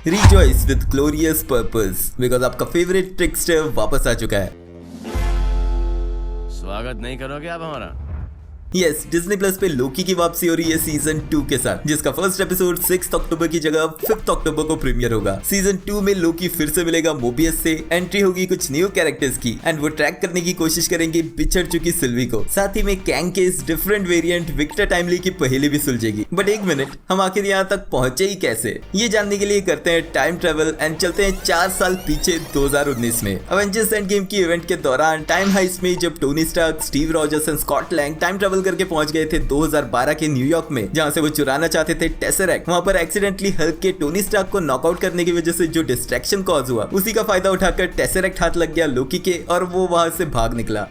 Rejoice with glorious purpose because आपका favourite ट्रिकस्टर वापस आ चुका है। स्वागत नहीं करोगे आप हमारा? यस, डिज्नी प्लस पे लोकी की वापसी हो रही है सीजन 2 के साथ, जिसका फर्स्ट एपिसोड 6 अक्टूबर की जगह 5 अक्टूबर को प्रीमियर होगा। सीजन 2 में लोकी फिर से मिलेगा मोबियस से, एंट्री होगी कुछ न्यू कैरेक्टर्स की एंड वो ट्रैक करने की कोशिश करेंगे बिछड़ चुकी सिल्वी को। साथ ही में कैंग के इस डिफरेंट वेरिएंट विक्टर टाइमली की पहेली भी सुलझेगी। बट एक मिनट, हम आखिर यहाँ तक पहुंचे ही कैसे? ये जानने के लिए करते हैं टाइम ट्रेवल एंड चलते हैं 4 साल पीछे 2019 में। अवेंजर्स एंड गेम की इवेंट के दौरान टाइम हाइस्ट में जब Tony Stark, Steve Rogers and Scott Lang time travel करके पहुंच गए थे 2012 के न्यूयॉर्क में, जहां से वो चुराना चाहते थे टेसरैक्ट। वहां पर एक्सीडेंटली हल्क के टोनी स्टार्क को नॉकआउट करने की वजह से जो डिस्ट्रैक्शन कॉज हुआ, उसी का फायदा उठाकर टेसरैक्ट हाथ लग गया लोकी के और वो वहां से भाग निकला।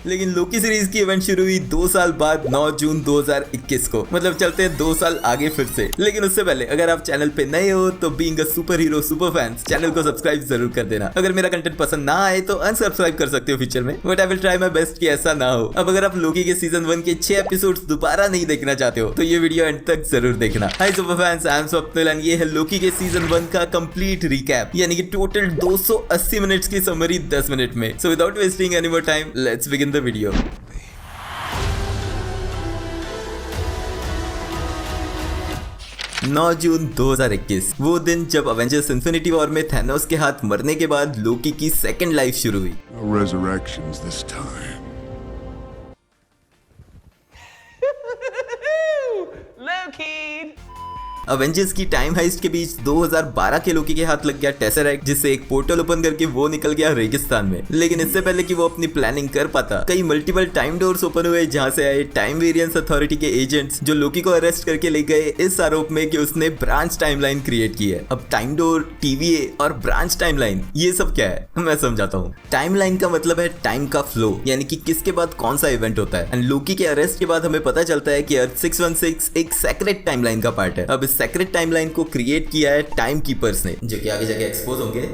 लेकिन लोकी सीरीज की इवेंट शुरू हुई 2 साल बाद 9 जून 2021 को, मतलब चलते हैं 2 साल आगे फिर से। लेकिन उससे पहले अगर आप चैनल पे नए हो तो being a super hero super fans channel को सब्सक्राइब जरूर कर देना। अगर मेरा कंटेंट पसंद ना आए तो अनसब्सक्राइब कर सकते हो फ्यूचर में, but I will try my best कि ऐसा ना हो। अब अगर आप लोकी के सीजन 1 के 6 एपिसोड्स दोबारा नहीं देखना चाहते हो तो ये वीडियो एंड तक जरूर देखना। Hi super fans, I am Swapnil and ये है लोकी के सीजन 1 का कंप्लीट रिकैप, यानी कि टोटल 280 मिनट्स की समरी 10 मिनट में। So without wasting any more time, let's begin the video. 9 जून 2021, वो दिन जब अवेंजर्स इन्फिनिटी वॉर में थैनोस के हाथ मरने के बाद लोकी की सेकंड लाइफ शुरू हुई। No resurrections this time. Avengers की टाइम हाइस्ट के बीच 2012 के लोकी के हाथ लग गया टेसरैक्ट, जिससे एक पोर्टल ओपन करके वो निकल गया रेगिस्तान में। लेकिन इससे पहले कि वो अपनी प्लानिंग कर पाता, कई मल्टीपल टाइम डोर्स ओपन हुए जहां से आए टाइम वेरिएंस अथॉरिटी के एजेंट्स, जो लोकी को अरेस्ट करके ले गए इस आरोप में कि उसने ब्रांच टाइमलाइन क्रिएट की है। अब टाइम डोर, TVA और ब्रांच टाइमलाइन, ये सब क्या है मैं समझाता हूँ। टाइमलाइन का मतलब है टाइम का फ्लो, यानी कि किसके बाद कौन सा इवेंट होता है। एंड लोकी के अरेस्ट के बाद हमें पता चलता है कि अर्थ 616 एक सेक्रेट टाइमलाइन का पार्ट है। अब इस सेक्रेट टाइमलाइन को क्रिएट किया है टाइम कीपर्स ने, जो कि आगे जाके एक्सपोज होंगे।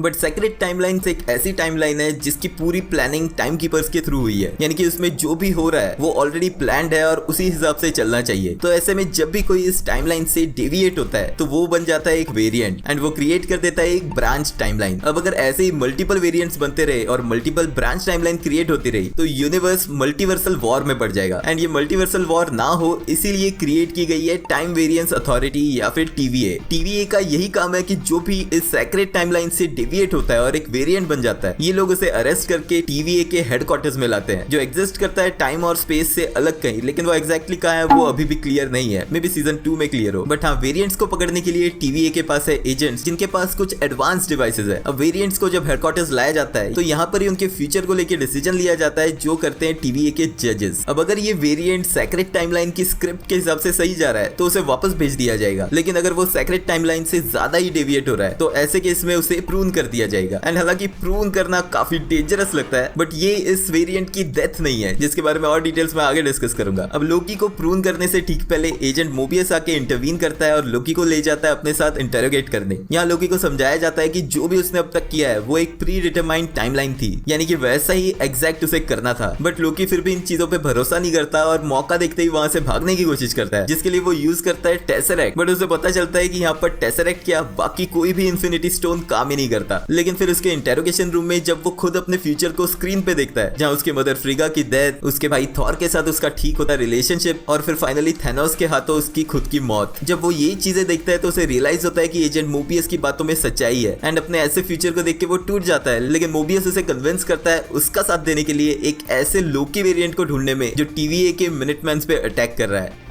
बट सेक्रेट टाइमलाइन एक ऐसी टाइमलाइन है जिसकी पूरी प्लानिंग टाइम कीपर्स के थ्रू हुई है, यानी कि उसमें जो भी हो रहा है वो ऑलरेडी प्लान्ड है और उसी हिसाब से चलना चाहिए। तो ऐसे में जब भी कोई इस टाइमलाइन से डेविएट होता है तो वो बन जाता है एक वेरिएंट एंड वो क्रिएट कर देता है एक ब्रांच टाइमलाइन। अब अगर ऐसे ही मल्टीपल वेरिएंट्स बनते रहे और मल्टीपल ब्रांच टाइमलाइन क्रिएट होती रही तो यूनिवर्स मल्टीवर्सल वॉर में पड़ जाएगा। एंड ये मल्टीवर्सल वॉर ना हो इसीलिए क्रिएट की गई है टाइम वेरिएंस अथॉरिटी या फिर TVA का यही काम है कि जो भी इस सेक्रेट टाइमलाइन से डेविएट होता है और एक वेरिएंट बन जाता है, ये लोग उसे अरेस्ट करके TVA के हेडक्वार्टर्स में लाते हैं, जो एग्जिस्ट करता है टाइम और स्पेस से अलग कहीं। लेकिन वो एग्जैक्टली कहाँ है वो अभी भी क्लियर नहीं है, मे बी सीजन 2 में क्लियर हो। बट हाँ, वेरिएंट्स को पकड़ने के लिए TVA के पास है एजेंट्स, जिनके पास कुछ एडवांस डिवाइसेस है। अब वेरिएंट्स को जब हेडक्वार्टर्स लाया जाता है तो यहाँ पर ही उनके फ्यूचर को लेकर डिसीजन लिया जाता है, जो करते हैं TVA के जजेस। अब अगर ये वेरिएंट सेक्रेट टाइमलाइन की स्क्रिप्ट के हिसाब से सही जा रहा है तो उसे वापस भेज दिया जाएगा। लेकिन अगर वो सेक्रेट टाइमलाइन से ज्यादा ही डेविएट हो रहा है तो ऐसे केस में उसे प्रून कर दिया जाएगा। एंड हालांकि प्रून करना काफी डेंजरस लगता है, बट ये इस वेरिएंट की डेथ नहीं है, जिसके बारे में और डिटेल्स में आगे डिस्कस करूंगा। अब लोकी को प्रून करने से ठीक पहले एजेंट मोबियस आके इंटरवीन करता है और लोकी को ले जाता है अपने साथ इंटेरोगेट करने। यहाँ लोकी को समझाया जाता है कि जो भी उसने अब तक किया है वो एक प्री डिटरमाइंड टाइमलाइन थी, यानी कि वैसा ही एग्जैक्ट उसे करना था। बट लोकी फिर भी इन चीजों पे भरोसा नहीं करता और मौका देखते ही वहां से भागने की कोशिश करता है, जिसके लिए वो यूज करता है टेसरैक्ट। बट उसे पता चलता है कि यहाँ पर टेसरैक्ट क्या, बाकी कोई भी इन्फिनिटी स्टोन काम ही नहीं करता। लेकिन फिर उसके इंटेरोगेशन रूम में जब वो खुद अपने फ्यूचर को स्क्रीन पे देखता है, जहां उसके मदर फ्रिगा की डेथ, उसके भाई थॉर के साथ उसका ठीक होता रिलेशनशिप और फिर फाइनली थैनोस के हाथों उसकी खुद की मौत, जब वो ये चीजें देखता है तो उसे रियलाइज होता है कि एजेंट मोबियस की बातों में सच्चाई है। एंड अपने ऐसे फ्यूचर को देख के वो टूट जाता है। लेकिन मोबियस उसे कन्विंस करता है उसका साथ देने के लिए एक ऐसे लोकी वेरिएंट को ढूंढने में जो TVA के मिनटमैन्स पे अटैक कर रहा है,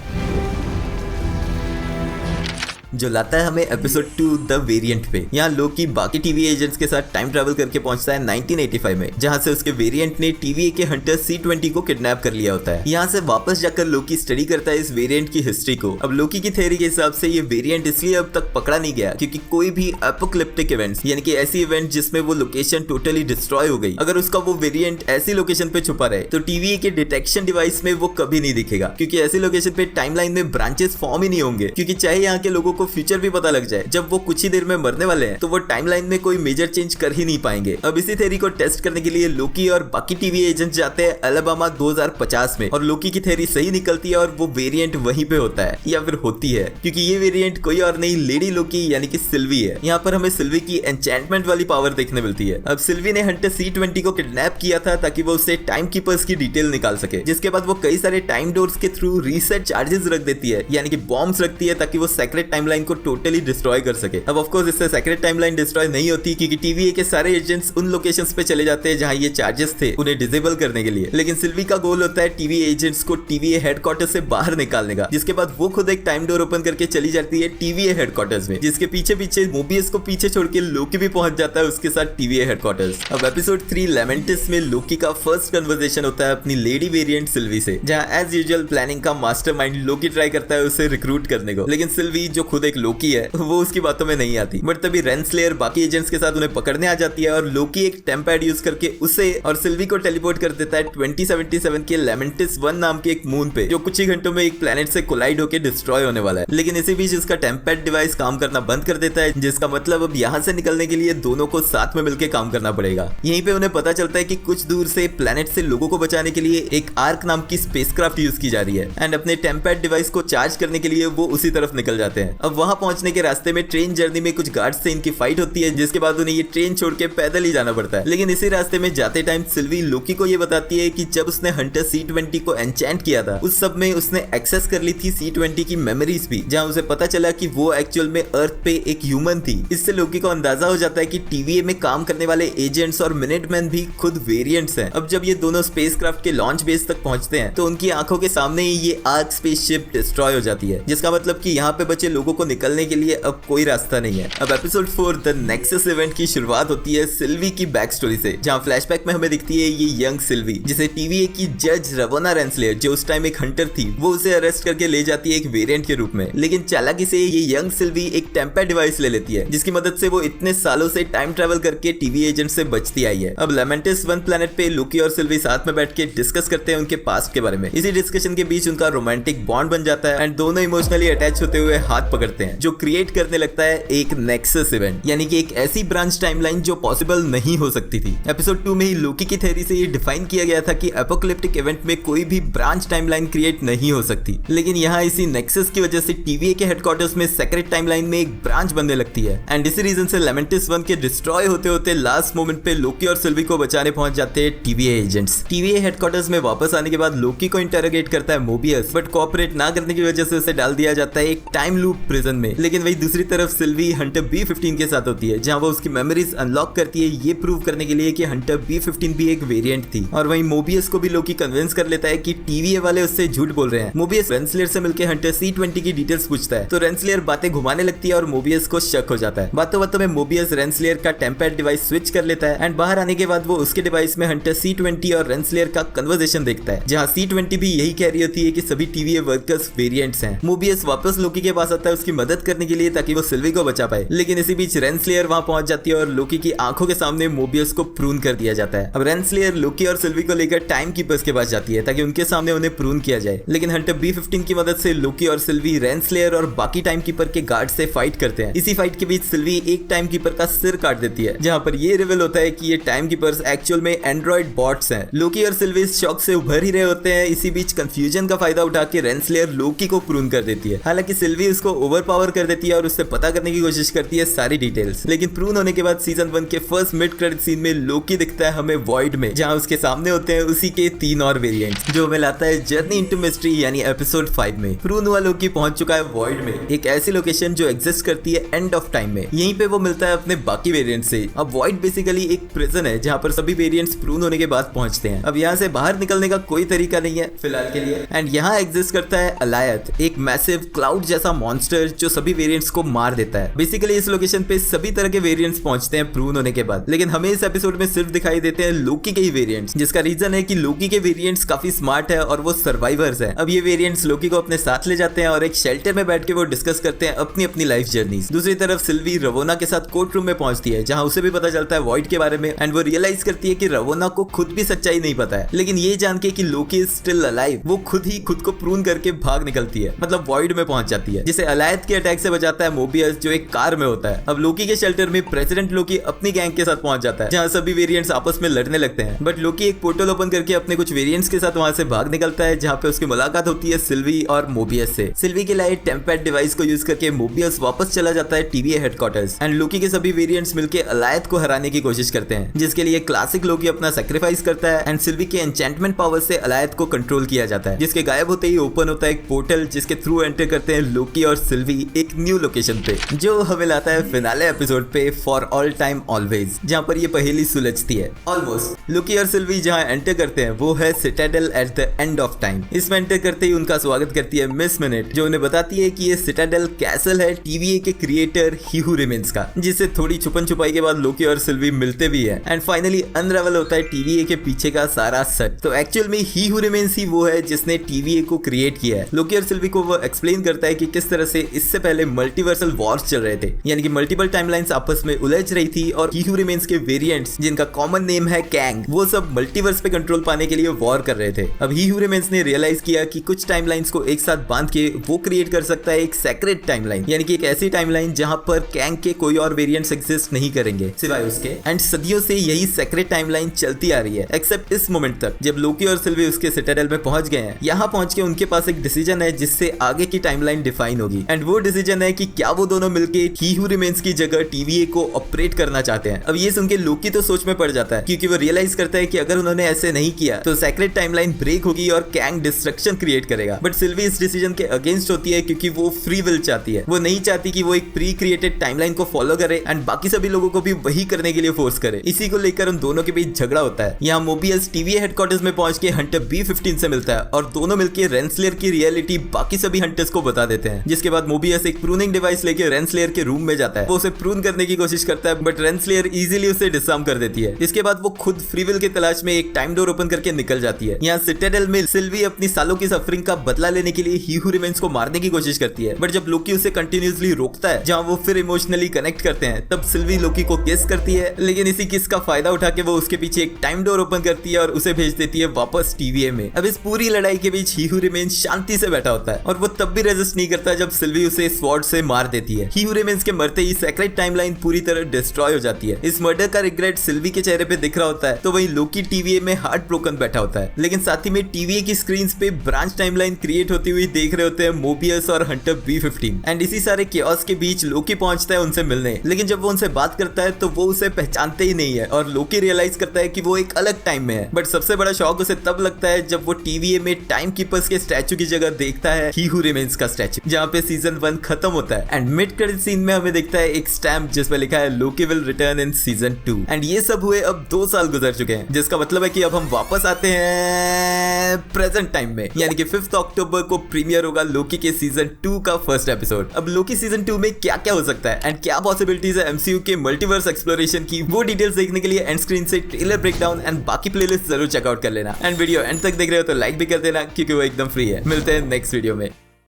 जो लाता है हमें एपिसोड 2 द वेरिएंट पे। यहाँ लोकी बाकी TVA एजेंट्स के साथ टाइम ट्रैवल करके पहुंचता है 1985 में, जहां से उसके वेरिएंट ने TVA के हंटर C20 को किडनैप कर लिया होता है। यहाँ से वापस जाकर लोकी स्टडी करता है इस वेरिएंट की हिस्ट्री को। अब लोकी की थ्योरी के हिसाब से ये वेरिएंट इसलिए अब तक पकड़ा नहीं गया क्योंकि कोई भी एपोकलिप्टिक इवेंट्स, यानी कि ऐसी इवेंट जिसमें वो लोकेशन टोटली डिस्ट्रॉय हो गई, अगर उसका वो वेरिएंट ऐसी लोकेशन पे छुपा रहे तो TVA के डिटेक्शन डिवाइस में वो कभी नहीं दिखेगा, क्योंकि ऐसी लोकेशन पे टाइमलाइन में ब्रांचेस फॉर्म ही नहीं होंगे। क्योंकि चाहे यहाँ के लोगों को को फ्यूचर भी पता लग जाए, जब वो कुछ ही देर में मरने वाले हैं, तो वो टाइमलाइन में कोई मेजर चेंज कर ही नहीं पाएंगे। अब इसी थ्योरी को टेस्ट करने के लिए लोकी और बाकी टीवी एजेंट जाते हैं अलाबामा 2050 में, और लोकी की थ्योरी सही निकलती है और वो वेरिएंट वहीं पे होता है, या फिर होती है, क्योंकि ये वेरिएंट कोई और नहीं लेडी लोकी यानी कि सिल्वी है। यहाँ पर हमें सिल्वी की एन्चेंटमेंट वाली पावर देखने मिलती है। अब सिल्वी ने हंटर C20 को किडनैप किया था ताकि वो उससे टाइम कीपर्स की डिटेल निकाल सके, जिसके बाद वो कई सारे टाइम डोर्स के थ्रू रीसेट चार्जेस रख देती है, यानी कि बॉम्ब्स रखती है, ताकि वो सेक्रेट टाइमलाइन को टोटली डिस्ट्रॉय कर सके। अब ऑफ कोर्स इससे सेक्रेट टाइमलाइन डिस्ट्रॉय नहीं होती, क्योंकि टीवीए के सारे एजेंट्स उन लोकेशंस पे चले जाते हैं जहां ये चार्जेस थे उन्हें डिसेबल करने के लिए। लेकिन सिल्वी का गोल होता है टीवी एजेंट्स को टीवीए हेडक्वार्टर से बाहर निकालने का, जिसके बाद वो खुद एक टाइम डोर ओपन करके चली जाती है टीवीए हेडक्वार्टर्स में, जिसके पीछे पीछे मोबियस को पीछे छोड़ के लोकी भी पहुंच जाता है उसके साथ टीवीए हेडक्वार्टर्स। अब एपिसोड 3 लेमेंटिस में लोकी का फर्स्ट कन्वर्सेशन होता है अपनी लेडी वेरिएंट सिल्वी से, जहां एज यूजुअल प्लानिंग का मास्टरमाइंड लोकी ट्राई करता है उसे रिक्रूट करने को, लेकिन सिल्वी जो खुद एक लोकी है वो उसकी बातों में नहीं आती। बट तभी रेंसलेयर बाकी एजेंट्स के साथ उन्हें पकड़ने आ जाती है और लोकी एक टेम्पैड यूज करके उसे और सिल्वी को टेलीपोर्ट कर देता है 2077 के लेमेंटिस 1 नाम के एक मून पे, जो कुछ ही घंटों में एक प्लेनेट से कोलाइड होकर डिस्ट्रॉय होने वाला है। लेकिन इसी बीच उसका टेम्पैड डिवाइस काम करना बंद कर देता है, जिसका मतलब अब यहाँ से निकलने के लिए दोनों को साथ में मिलकर काम करना पड़ेगा। यहीं पे उन्हें पता चलता है कि कुछ दूर से प्लेनेट से लोगों को बचाने के लिए एक आर्क नाम की स्पेसक्राफ्ट यूज की जा रही है, एंड अपने टेम्पैड डिवाइस को चार्ज करने के लिए वो उसी तरफ निकल जाते हैं। अब वहां पहुंचने के रास्ते में ट्रेन जर्नी में कुछ गार्ड्स से इनकी फाइट होती है, जिसके बाद उन्हें ये ट्रेन छोड़ के पैदल ही जाना पड़ता है। लेकिन इसी रास्ते में जाते टाइम सिल्वी लोकी को ये बताती है कि जब उसने हंटर C20 को एन्चेंट किया था, उस सब में उसने एक्सेस कर ली थी C20 की मेमोरीज भी, जहां उसे पता चला कि वो एक्चुअल में अर्थ पे एक ह्यूमन थी। इससे लोकी को अंदाजा हो जाता है कि टीवीए में काम करने वाले एजेंट्स और मिनटमैन भी खुद वेरिएंट्स हैं। अब जब ये दोनों स्पेसक्राफ्ट के लॉन्च बेस तक पहुंचते हैं, तो उनकी आंखों के सामने ही ये आर्क स्पेसशिप डिस्ट्रॉय हो जाती है, जिसका मतलब कि यहाँ पे बचे लोगों को निकलने के लिए अब कोई रास्ता नहीं है। अब एपिसोड 4 द नेक्सस इवेंट की शुरुआत होती है सिल्वी की बैक स्टोरी से, जहां फ्लैशबैक में हमें दिखती है ये यंग सिल्वी, जिसे टीवीए की जज रवोना रेंसलेयर, जो उस टाइम एक हंटर थी, वो उसे अरेस्ट करके ले जाती है एक वेरिएंट के रूप में। लेकिन चालाकी से ये यंग सिल्वी एक टेम्पैड डिवाइस ले लेती है, जिसकी मदद से वो इतने सालों से टाइम ट्रेवल करके टीवी एजेंट से बचती आई है। अब लेमेंटिस 1 प्लेनेट पे लोकी और सिल्वी साथ में बैठ के डिस्कस करते हैं उनके पास्ट के बारे में। इसी डिस्कशन के बीच उनका रोमांटिक बॉन्ड बन जाता है, एंड दोनों इमोशनली अटैच होते हुए हाथ पकड़ते हैं, जो क्रिएट करने लगता है एक नेक्सस इवेंट, यानी कि एक ऐसी ब्रांच टाइमलाइन जो पॉसिबल नहीं हो सकती थी। एपिसोड 2 में ही लोकी की थ्योरी से ये डिफाइन किया गया था कि एपोकलिप्टिक इवेंट में कोई भी ब्रांच टाइमलाइन क्रिएट नहीं हो सकती, लेकिन यहाँ इसी नेक्सस की वजह से टीवीए के हेडक्वार्टर्स में सेक्रेट टाइमलाइन में एक ब्रांच बनने लगती है, एंड इसी रीजन से लेमेंटिस 1 के डिस्ट्रॉय होते होते लास्ट मोमेंट पे लोकी और सिल्वी को बचाने पहुंच जाते हैं टीवीए एजेंट्स। टीवीए हेडक्वार्टर्स में वापस आने के बाद लोकी को इंटरोगेट करता है मोबियस, बट कोऑपरेट ना करने की वजह से उसे डाल दिया जाता है एक टाइम लूप प्रिजन में। लेकिन वही दूसरी तरफ सिल्वी हंटर B15 के साथ होती है, जहां वो उसकी मेमोरीज अनलॉक करती है ये प्रूव करने के लिए कि हंटर B15 भी एक वेरिएंट थी। और वहीं मोबियस को भी लोकी कन्विंस कर लेता है कि टीवीए वाले उससे झूठ बोल रहे हैं। मोबियस रेंसलेयर से मिलकर हंटर C20 की डिटेल्स पूछता है, तो रेंसलेयर बातें घुमाने लगती है और मोबियस को शक हो जाता है। बातों बातों में मोबियस रेंसलेयर का टेम्पैड डिवाइस स्विच कर लेता है, एंड बाहर आने के बाद वो उसके डिवाइस में हंटर C20 और रेंसलेयर का कन्वर्सेशन देखता है, जहां C20 भी यही कह रही होती है कि सभी टीवीए वर्कर्स वेरिएंट्स हैं। मोबियस वापस लोकी के पास आता है उसकी मदद करने के लिए, ताकि वो सिल्वी को बचा पाए। लेकिन इसी बीच रेंसलेयर वहां पहुंच जाती है और लोकी की आंखों के सामने मोबियस को प्रून कर दिया जाता है। अब रेंसलेयर लोकी और सिल्वी को लेकर टाइम कीपर्स के पास जाती है, ताकि उनके सामने उन्हें प्रून किया जाए। लेकिन हंटर B15 की मदद से लोकी और सिल्वी रेंसलेयर और बाकी टाइम कीपर के गार्ड से फाइट करते हैं। इसी फाइट के बीच सिल्वी एक टाइम कीपर का सिर काट देती है, जहां पर ये रिवील होता है कि ये टाइम कीपर्स एक्चुअल में एंड्रॉइड बॉट्स हैं। लोकी और सिल्वी इस शॉक से उभर ही रहे होते हैं। इसी बीच कंफ्यूजन का फायदा उठा के रेंसलेयर लोकी को प्रून कर देती है। हालांकि सिल्वी उसको ओवरपावर कर देती है और उससे पता करने की कोशिश करती है सारी डिटेल्स। लेकिन प्रून होने के बाद सीजन 1 के फर्स्ट मिड क्रेडिट सीन में लोकी दिखता है हमें वॉइड में, जहां उसके सामने होते हैं उसी के 3 और वेरिएंट्स, जो हमें लाता है जर्नी इनटू मिस्ट्री यानी एपिसोड 5 में। प्रून हुआ लोकी पहुंच चुका है वॉइड में, एक ऐसी लोकेशन जो एग्जिस्ट करती है एंड ऑफ टाइम में। यहीं पे वो मिलता है अपने बाकी वेरिएंट से। अब वॉइड बेसिकली एक प्रिजन है, जहां पर सभी वेरिएंट्स प्रून होने के बाद पहुंचते हैं। अब यहाँ से बाहर निकलने का कोई तरीका नहीं है फिलहाल के लिए, एंड यहाँ एग्जिस्ट करता है अलायत, एक मैसिव क्लाउड जैसा मॉन्स्टर जो सभी वेरिएंट्स को मार देता है। बेसिकली इस लोकेशन पे सभी तरह के वेरिएंट्स पहुंचते हैं प्रून होने के बाद, लेकिन हमें इस एपिसोड में सिर्फ दिखाई देते हैं लोकी के ही वेरिएंट्स, जिसका रीजन है कि लोकी के वेरिएंट्स काफी स्मार्ट है और वो सर्वाइवर्स हैं। अब ये वेरिएंट्स लोकी को अपने साथ ले जाते हैं और एक शेल्टर में बैठ के वो डिस्कस करते हैं अपनी अपनी लाइफ जर्नीज। दूसरी तरफ सिल्वी रवोना के साथ कोर्ट रूम में पहुंचती है, जहां उसे भी पता चलता है वॉइड के बारे में, एंड वो रियलाइज करती है कि रवोना को खुद भी सच्चाई नहीं पता है। लेकिन ये जान के कि लोकी इज स्टिल अलाइव, वो खुद ही खुद को प्रून करके भाग निकलती है, मतलब वॉइड में पहुंच जाती है, जिसे अलायत अलायद के अटैक से बचाता है मोबियस जो एक कार में होता है। अब लोकी के शेल्टर में प्रेसिडेंट लोकी अपनी गैंग के साथ पहुंच जाता है जहां सभी वेरिएंट्स आपस में लड़ने लगते हैं, बट लोकी एक पोर्टल ओपन करके अपने कुछ वेरिएंट्स के साथ वहां से भाग निकलता है जहां पे उसकी मुलाकात होती है सिल्वी और मोबियस से। सिल्वी के लाए टेम्पैड डिवाइस को यूज करके मोबियस वापस चला जाता है टीवीए हेडक्वार्टर्स एंड लोकी के सभी वेरिएंट्स मिलकर अलायद को हराने की कोशिश करते हैं, जिसके लिए क्लासिक लोकी अपना सैक्रिफाइस करता है एंड सिल्वी के एन्चेंटमेंट पावर से अलायद को कंट्रोल किया जाता है, जिसके गायब होते ही ओपन होता है एक पोर्टल जिसके थ्रू एंटर करते हैं लोकी और सिल्वी एक न्यू लोकेशन पे, जो हमें लाता है फिनाले एपिसोड पे फॉर ऑल टाइम ऑलवेज, जहां पर ये पहेली सुलझती है ऑलमोस्ट। लोकी और सिल्वी जहां एंटर करते हैं वो है Citadel at the end of time. इसमें एंटर करते ही उनका स्वागत करती है मिस मिनट, जो उन्हें बताती है कि ये सिटाडेल कैसल है टीवीए के क्रिएटर ही हू रिमेन्स का, जिससे थोड़ी छुपन छुपाई के बाद लोकी और सिल्वी मिलते भी है एंड फाइनली अनरेवल होता है टीवीए के पीछे का सारा सच। तो एक्चुअल में ही हू रिमेन्स ही वो है जिसने टीवीए को क्रिएट किया है। लोकी और सिल्वी को वो एक्सप्लेन करता है कि किस तरह से इससे पहले मल्टीवर्सल वॉर्स चल रहे थे, यानी कि मल्टीपल टाइमलाइंस आपस में उलझ रही थी और ही हू रिमेन्स के वेरिएंट्स जिनका कॉमन नेम है कैंग, वो सब मल्टीवर्स पे कंट्रोल पाने के लिए वॉर कर रहे थे। अब ही हू रिमेन्स ने रियलाइज किया कि कुछ टाइमलाइंस को एक साथ बांध के वो क्रिएट कर सकता है एक सेक्रेट टाइमलाइन, यानी कि एक ऐसी टाइमलाइन जहां पर कैंग के कोई और वेरिएंट्स एग्जिस्ट नहीं करेंगे सिवाय उसके। एंड सदियों से यही सेक्रेट टाइमलाइन चलती आ रही है एक्सेप्ट इस मोमेंट तक जब लोकी और सिल्वी उसके सिटाडेल में पहुंच गए हैं। यहाँ पहुंच के उनके पास एक डिसीजन है जिससे आगे की टाइमलाइन डिफाइन होगी एंड वो डिसीजन है कि क्या वो दोनों मिलके ही हू रिमेन्स की जगह टीवीए को ऑपरेट करना चाहते हैं। अब ये सुन के लोकी तो सोच में पड़ जाता है क्योंकि वो रियलाइज करता है कि अगर उन्होंने ऐसे नहीं किया तो सेक्रेट टाइमलाइन ब्रेक होगी और कैंग डिस्ट्रक्शन क्रिएट करेगा। बट सिल्वी इस डिसीजन के अगेंस्ट होती है क्योंकि वो फ्री विल चाहती है। वो नहीं चाहती कि वो एक प्री क्रिएटेड टाइमलाइन को फॉलो करे एंड बाकी सभी लोगों को भी वही करने के लिए फोर्स करे। इसी को लेकर उन दोनों के बीच झगड़ा होता है। यहाँ मोबियस टीवीए हेडक्वार्टर्स में पहुंच के हंटर B-15 से मिलता है और दोनों मिलकर रेंसलेयर की रियलिटी बाकी सभी हंटर्स को बता देते हैं, जिसके बाद मोबियस एक प्रूनिंग डिवाइस लेके रेंसलेयर के रूम में जाता है। वो उसे प्रून करने की कोशिश करता है बट रेंसलेयर इजीली उसे डिसआर्म कर देती है। इसके बाद वो खुद फ्री विल के तलाश में एक टाइम डोर ओपन करके निकल जाती है। यहाँ सिटाडेल में सिल्वी अपनी सालों की सफरिंग का बदला लेने के लिए ही हू रिमेन्स को मारने की कोशिश करती है, बट जब लोकी उसे कंटिन्यूअसली रोकता है जहाँ वो फिर इमोशनली कनेक्ट करते हैं, तब सिल्वी लोकी को किस करती है, लेकिन इसी किस का फायदा उठा के वो उसके पीछे एक टाइम डोर ओपन करती है और उसे भेज देती है वापस टीवीए में। अब इस पूरी लड़ाई के बीच ही हू रिमेन्स शांति से बैठा होता है और वो तब भी रेजिस्ट नहीं करता जब सिल्वी उसे स्वॉर्ड से मार देती है। ही हू रिमेन्स के मरते ही सेक्रेट टाइमलाइन पूरी तरह डिस्ट्रॉय हो जाती है। इस मर्डर का रिग्रेट सिल्वी के चेहरे पे दिख रहा होता है, तो वही लोकी टीवीए में हार्ट ब्रोकन बैठा होता है। लेकिन साथ ही में टीवीए की स्क्रीन पे ब्रांच टाइमलाइन क्रिएट होती हुई देख रहे होते हैं मोबियस और हंटर B-15 एंड इसी सारे केओस के बीच लोकी पहुंचता है उनसे मिलने, लेकिन जब वो उनसे बात करता है तो वो उसे पहचानते ही नहीं है और लोकी रियलाइज करता है कि वो एक अलग टाइम में है। बट सबसे बड़ा शॉक उसे तब लगता है जब वो टीवीए में टाइम कीपर्स के स्टैचू की जगह देखता है ही हू रिमेन्स का स्टैचू, जहाँ पे सीजन 1 खत्म होता है एंड मिड क्रेडिट सीन में हमें दिखता है एक स्टैम्प जिसपे लिखा है Loki will return in season 2 and ये सब हुए अब 2 साल गुजर चुके हैं, जिसका मतलब है कि अब हम वापस आते हैं प्रेजेंट टाइम में, यानी कि 5 अक्टूबर को प्रीमियर होगा लोकी के सीजन 2 का फर्स्ट एपिसोड। अब लोकी सीजन 2 में क्या क्या हो सकता है एंड क्या पॉसिबिलिटीज है एमसीयू के मल्टीवर्स एक्सप्लोरेशन की, वो डिटेल्स देखने के लिए एंड स्क्रीन से ट्रेलर ब्रेकडाउन एंड बाकी प्लेलिस्ट जरूर चेकआउट कर लेना एंड वीडियो एंड तक देख रहे हो तो लाइक भी कर देना क्योंकि वो एकदम फ्री है। मिलते हैं नेक्स्ट वीडियो में।